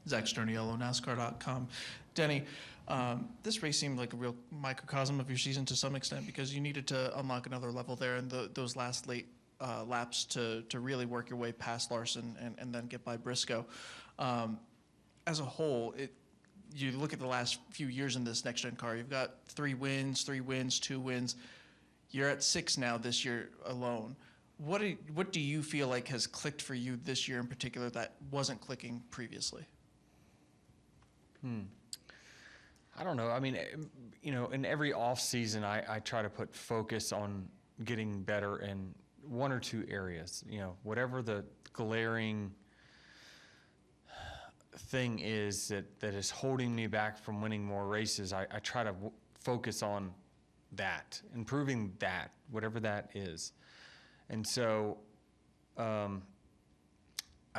Zach Sterniello, NASCAR.com. Denny, this race seemed like a real microcosm of your season to some extent because you needed to unlock another level there in those last late laps to really work your way past Larson and then get by Briscoe. As a whole, you look at the last few years in this next-gen car, you've got 3 wins, 2 wins. You're at 6 now this year alone. What do you feel like has clicked for you this year in particular that wasn't clicking previously? I don't know. I mean, in every off season, I try to put focus on getting better in 1 or 2 areas. Whatever the glaring thing is that is holding me back from winning more races, I try to focus on that, improving that, whatever that is. And so, I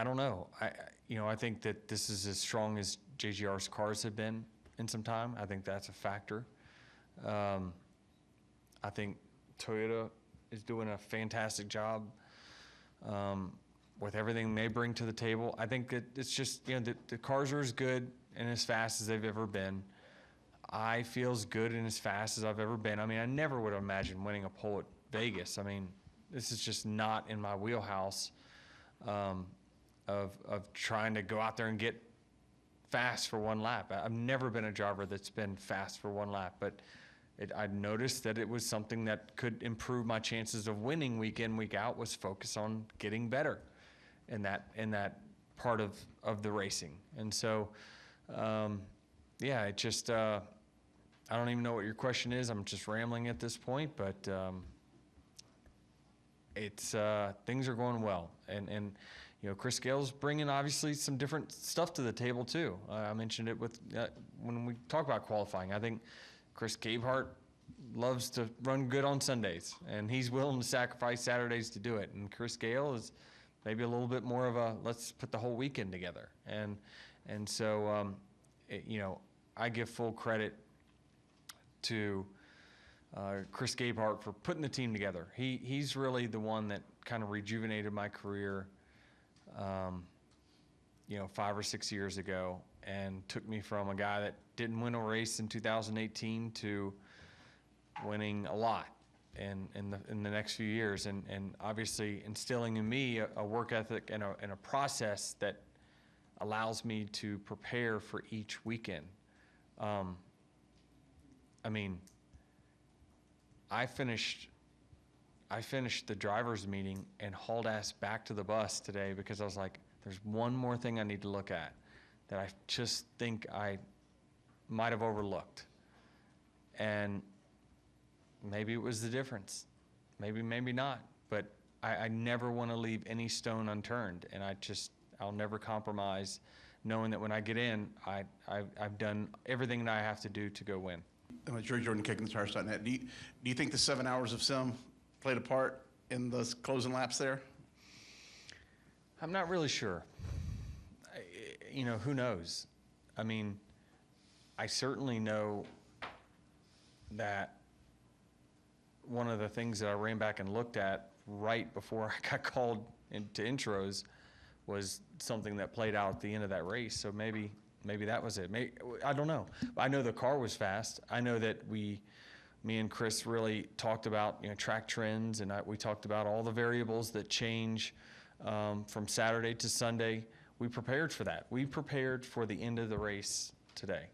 don't know. I think that this is as strong as JGR's cars have been in some time. I think that's a factor. I think Toyota is doing a fantastic job with everything they bring to the table. I think that it's just, the cars are as good and as fast as they've ever been. I feel as good and as fast as I've ever been. I mean, I never would have imagined winning a pole at Vegas. I mean, this is just not in my wheelhouse of trying to go out there and get fast for 1 lap. I've never been a driver that's been fast for 1 lap, but I noticed that it was something that could improve my chances of winning week in, week out, was focus on getting better in that part of the racing. And so, it just, I don't even know what your question is. I'm just rambling at this point, but it's things are going well. And Chris Gale's bringing obviously some different stuff to the table too. I mentioned it with when we talk about qualifying. I think Chris Gabehart loves to run good on Sundays, and he's willing to sacrifice Saturdays to do it. And Chris Gale is maybe a little bit more of a let's put the whole weekend together. And so I give full credit to Chris Gabehart for putting the team together. He's really the one that kind of rejuvenated my career 5 or 6 years ago, and took me from a guy that didn't win a race in 2018 to winning a lot in the next few years, and obviously instilling in me a work ethic and a process that allows me to prepare for each weekend. I finished the driver's meeting and hauled ass back to the bus today because I was like, there's one more thing I need to look at that I just think I might have overlooked. And maybe it was the difference. Maybe not. But I never want to leave any stone unturned. And I'll never compromise, knowing that when I get in, I've done everything that I have to do to go win. Jerry Jordan, KickingTheTires.net. Do you think the 7 hours of sim played a part in those closing laps there? I'm not really sure. Who knows? I mean, I certainly know that one of the things that I ran back and looked at right before I got called into intros was something that played out at the end of that race. So maybe that was it. I don't know. I know the car was fast. I know that me and Chris really talked about track trends, and we talked about all the variables that change from Saturday to Sunday. We prepared for that. We prepared for the end of the race today,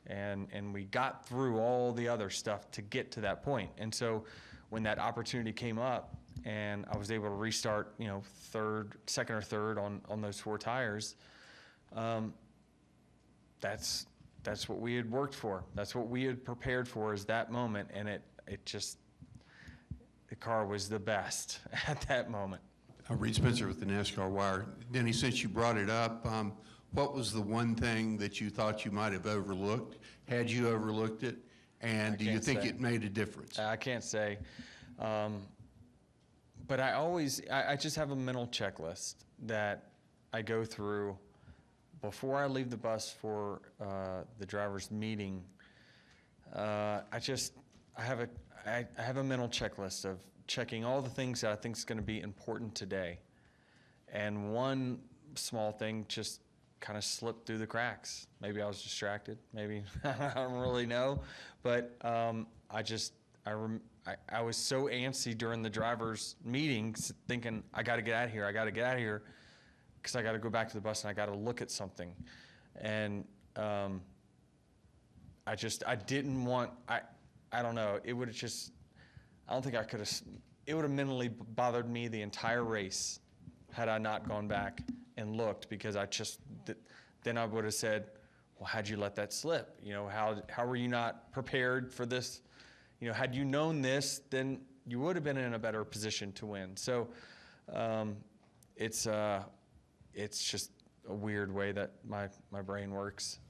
and we got through all the other stuff to get to that point. And so when that opportunity came up and I was able to restart, second or third on those 4 tires, that's what we had worked for. That's what we had prepared for, is that moment, and the car was the best at that moment. Reed Spencer with the NASCAR Wire. Denny, since you brought it up, what was the one thing that you thought you might have overlooked? Had you overlooked it? And do you think it made a difference? I can't say. But I just have a mental checklist that I go through before I leave the bus for the driver's meeting. I have a mental checklist of checking all the things that I think is going to be important today. And one small thing just kind of slipped through the cracks. Maybe I was distracted. Maybe I don't really know, but I was so antsy during the drivers' meetings, thinking I got to get out of here. I got to get out of here because I got to go back to the bus and I got to look at something, and I didn't want. I don't know. It would have just. I don't think I could have. It would have mentally bothered me the entire race had I not gone back and looked, because then I would have said, well, how'd you let that slip? You know, how were you not prepared for this? You know, had you known this, then you would have been in a better position to win. So it's just a weird way that my brain works.